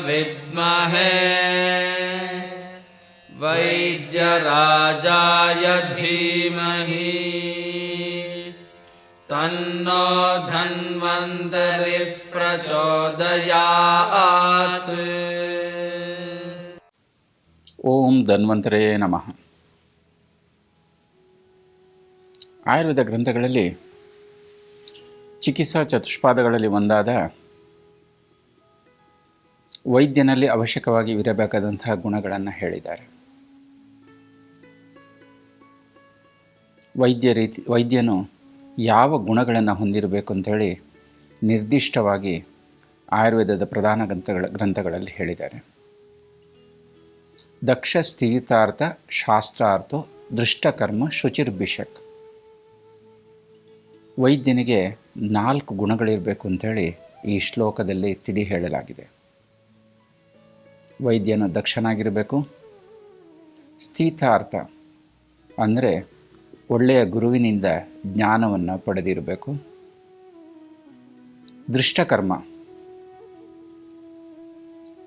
ವಿದ್ಮಹೇ ವೈದ್ಯರಾಜಾಯ ಧೀಮಹಿ ತನ್ನೋ ಧನ್ವಂತರಿ ಪ್ರಚೋದಯಾತ್. ಓಂ ಧನ್ವಂತರೇ ನಮಃ. ಆಯುರ್ವೇದ ಗ್ರಂಥಗಳಲ್ಲಿ ಚಿಕಿತ್ಸಾ ಚತುಷ್ಪಾದಗಳಲ್ಲಿ ಒಂದಾದ ವೈದ್ಯನಲ್ಲಿ ಅವಶ್ಯಕವಾಗಿ ಇರಬೇಕಾದಂತಹ ಗುಣಗಳನ್ನು ಹೇಳಿದ್ದಾರೆ. ವೈದ್ಯನು ಯಾವ ಗುಣಗಳನ್ನು ಹೊಂದಿರಬೇಕು ಅಂಥೇಳಿ ನಿರ್ದಿಷ್ಟವಾಗಿ ಆಯುರ್ವೇದದ ಪ್ರಧಾನ ಗ್ರಂಥಗಳಲ್ಲಿ ಹೇಳಿದ್ದಾರೆ. ದಕ್ಷ ಸ್ಥಿತಾರ್ಥ ಶಾಸ್ತ್ರಾರ್ಥೋ ದೃಷ್ಟಕರ್ಮ ಶುಚಿರ್ಭಿಷಕ್. ವೈದ್ಯನಿಗೆ 4 ಗುಣಗಳಿರಬೇಕು ಅಂಥೇಳಿ ಈ ಶ್ಲೋಕದಲ್ಲಿ ತಿಳಿ ಹೇಳಲಾಗಿದೆ. ವೈದ್ಯನು ದಕ್ಷನಾಗಿರಬೇಕು, ಸ್ಥಿತಾರ್ಥ ಅಂದರೆ ಒಳ್ಳೆಯ ಗುರುವಿನಿಂದ ಜ್ಞಾನವನ್ನು ಪಡೆದಿರಬೇಕು, ದೃಷ್ಟಕರ್ಮ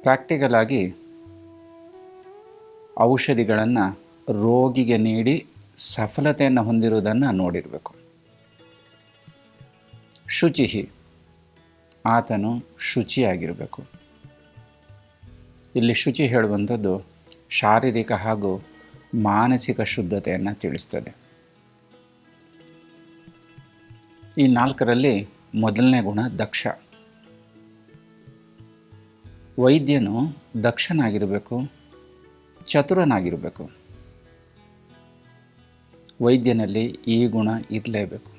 ಪ್ರಾಕ್ಟಿಕಲ್ ಆಗಿ ಔಷಧಿಗಳನ್ನು ರೋಗಿಗೆ ನೀಡಿ ಸಫಲತೆಯನ್ನು ಹೊಂದಿರುವುದನ್ನು ನೋಡಿರಬೇಕು, ಶುಚಿ ಆತನು ಶುಚಿಯಾಗಿರಬೇಕು. ಇಲ್ಲಿ ಶುಚಿ ಹೇಳುವಂಥದ್ದು ಶಾರೀರಿಕ ಹಾಗೂ ಮಾನಸಿಕ ಶುದ್ಧತೆಯನ್ನು ತಿಳಿಸ್ತದೆ. ಈ 4ರಲ್ಲಿ ಮೊದಲನೇ ಗುಣ ದಕ್ಷ. ವೈದ್ಯನು ದಕ್ಷನಾಗಿರಬೇಕು, ಚತುರನಾಗಿರಬೇಕು. ವೈದ್ಯನಲ್ಲಿ ಈ ಗುಣ ಇರಲೇಬೇಕು.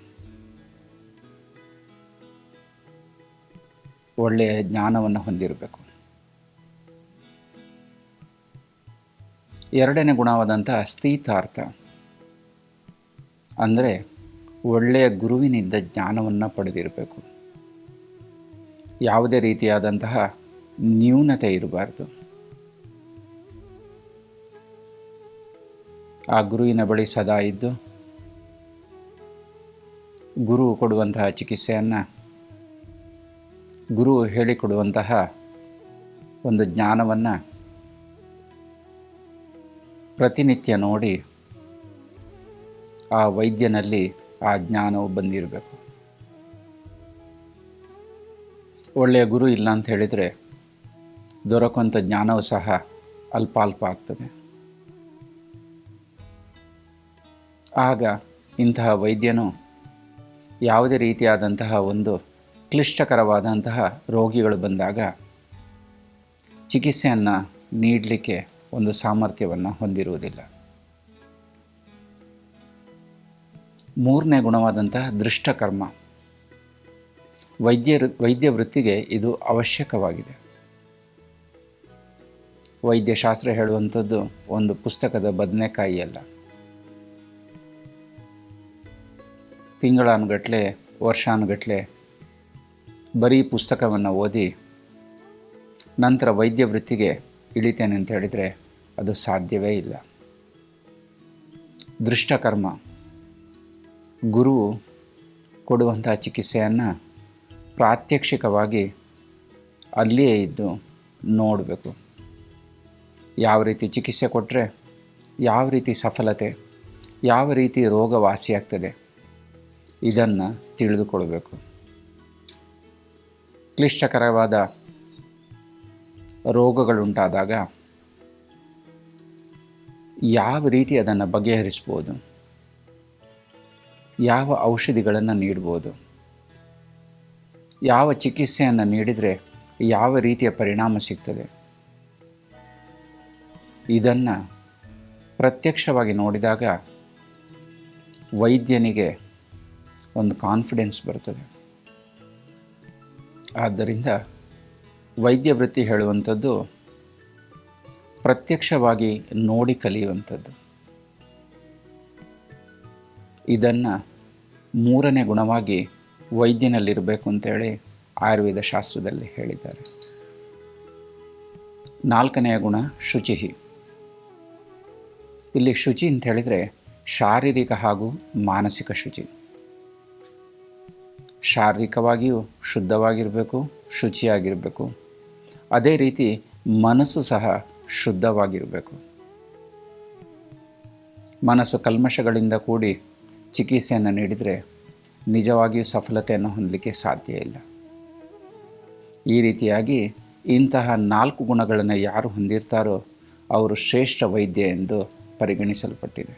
ಒಳ್ಳೆಯ ಜ್ಞಾನವನ್ನು ಹೊಂದಿರಬೇಕು. ಎರಡನೇ ಗುಣವಾದಂಥ ಸ್ಥಿತಾರ್ಥ ಅಂದರೆ ಒಳ್ಳೆಯ ಗುರುವಿನಿಂದ ಜ್ಞಾನವನ್ನು ಪಡೆದಿರಬೇಕು. ಯಾವುದೇ ರೀತಿಯಾದಂತಹ ನ್ಯೂನತೆ ಇರಬಾರ್ದು. ಆ ಗುರುವಿನ ಬಳಿ ಸದಾ ಇದ್ದು ಗುರು ಕೊಡುವಂತಹ ಚಿಕಿತ್ಸೆಯನ್ನು, ಗುರು ಹೇಳಿಕೊಡುವಂತಹ ಒಂದು ಜ್ಞಾನವನ್ನು ಪ್ರತಿನಿತ್ಯ ನೋಡಿ ಆ ವೈದ್ಯನಲ್ಲಿ ಆ ಜ್ಞಾನವು ಬಂದಿರಬೇಕು. ಒಳ್ಳೆಯ ಗುರು ಇಲ್ಲ ಅಂತ ಹೇಳಿದರೆ ದೊರಕುವಂಥ ಜ್ಞಾನವೂ ಸಹ ಅಲ್ಪ ಆಗ್ತದೆ. ಆಗ ಇಂತಹ ವೈದ್ಯನು ಯಾವುದೇ ರೀತಿಯಾದಂತಹ ಒಂದು ಕ್ಲಿಷ್ಟಕರವಾದಂತಹ ರೋಗಿಗಳು ಬಂದಾಗ ಚಿಕಿತ್ಸೆಯನ್ನು ನೀಡಲಿಕ್ಕೆ ಒಂದು ಸಾಮರ್ಥ್ಯವನ್ನು ಹೊಂದಿರುವುದಿಲ್ಲ. ಮೂರನೇ ಗುಣವಾದಂತಹ ದೃಷ್ಟಕರ್ಮ. ವೈದ್ಯ ವೃತ್ತಿಗೆ ಇದು ಅವಶ್ಯಕವಾಗಿದೆ. ವೈದ್ಯಶಾಸ್ತ್ರ ಹೇಳುವಂಥದ್ದು ಒಂದು ಪುಸ್ತಕದ ಬದನೆಕಾಯಿ ಅಲ್ಲ. ತಿಂಗಳಾನುಗಟ್ಟಲೆ, ವರ್ಷಾನುಗಟ್ಟಲೆ ಬರೀ ಪುಸ್ತಕವನ್ನು ಓದಿ ನಂತರ ವೈದ್ಯ ವೃತ್ತಿಗೆ ಇಳಿತೇನೆ ಅಂತ ಹೇಳಿದರೆ ಅದು ಸಾಧ್ಯವೇ ಇಲ್ಲ. ದೃಷ್ಟಕರ್ಮ ಗುರು ಕೊಡುವಂಥ ಚಿಕಿತ್ಸೆಯನ್ನು ಪ್ರಾತ್ಯಕ್ಷಿಕವಾಗಿ ಅಲ್ಲಿಯೇ ಇದ್ದು ನೋಡಬೇಕು. ಯಾವ ರೀತಿ ಚಿಕಿತ್ಸೆ ಕೊಟ್ಟರೆ ಯಾವ ರೀತಿ ಸಫಲತೆ, ಯಾವ ರೀತಿ ರೋಗ ವಾಸಿಯಾಗ್ತದೆ ಇದನ್ನು ತಿಳಿದುಕೊಳ್ಬೇಕು. ಕ್ಲಿಷ್ಟಕರವಾದ ರೋಗಗಳುಂಟಾದಾಗ ಯಾವ ರೀತಿ ಅದನ್ನು ಬಗೆಹರಿಸ್ಬೋದು, ಯಾವ ಔಷಧಿಗಳನ್ನು ನೀಡ್ಬೋದು, ಯಾವ ಚಿಕಿತ್ಸೆಯನ್ನು ನೀಡಿದರೆ ಯಾವ ರೀತಿಯ ಪರಿಣಾಮ ಸಿಗ್ತದೆ, ಇದನ್ನು ಪ್ರತ್ಯಕ್ಷವಾಗಿ ನೋಡಿದಾಗ ವೈದ್ಯನಿಗೆ ಒಂದು ಕಾನ್ಫಿಡೆನ್ಸ್ ಬರ್ತದೆ. ಆದ್ದರಿಂದ ವೈದ್ಯ ವೃತ್ತಿ ಹೇಳುವಂಥದ್ದು ಪ್ರತ್ಯಕ್ಷವಾಗಿ ನೋಡಿ ಕಲಿಯುವಂಥದ್ದು. ಇದನ್ನು ಮೂರನೇ ಗುಣವಾಗಿ ವೈದ್ಯನಲ್ಲಿರಬೇಕು ಅಂತೇಳಿ ಆಯುರ್ವೇದ ಶಾಸ್ತ್ರದಲ್ಲಿ ಹೇಳಿದ್ದಾರೆ. ನಾಲ್ಕನೆಯ ಗುಣ ಶುಚಿ. ಇಲ್ಲಿ ಶುಚಿ ಅಂತ ಹೇಳಿದರೆ ಶಾರೀರಿಕ ಹಾಗೂ ಮಾನಸಿಕ ಶುಚಿ. ಶಾರೀರಿಕವಾಗಿಯೂ ಶುದ್ಧವಾಗಿರಬೇಕು, ಶುಚಿಯಾಗಿರಬೇಕು. ಅದೇ ರೀತಿ ಮನಸ್ಸು ಸಹ ಶುದ್ಧವಾಗಿರಬೇಕು. ಮನಸ್ಸು ಕಲ್ಮಶಗಳಿಂದ ಕೂಡಿ ಚಿಕಿತ್ಸೆಯನ್ನು ನೀಡಿದರೆ ನಿಜವಾಗಿಯೂ ಸಫಲತೆಯನ್ನು ಹೊಂದಲಿಕ್ಕೆ ಸಾಧ್ಯ ಇಲ್ಲ. ಈ ರೀತಿಯಾಗಿ ಇಂತಹ 4 ಗುಣಗಳನ್ನು ಯಾರು ಹೊಂದಿರ್ತಾರೋ ಅವರು ಶ್ರೇಷ್ಠ ವೈದ್ಯ ಎಂದು ಪರಿಗಣಿಸಲ್ಪಟ್ಟಿದೆ.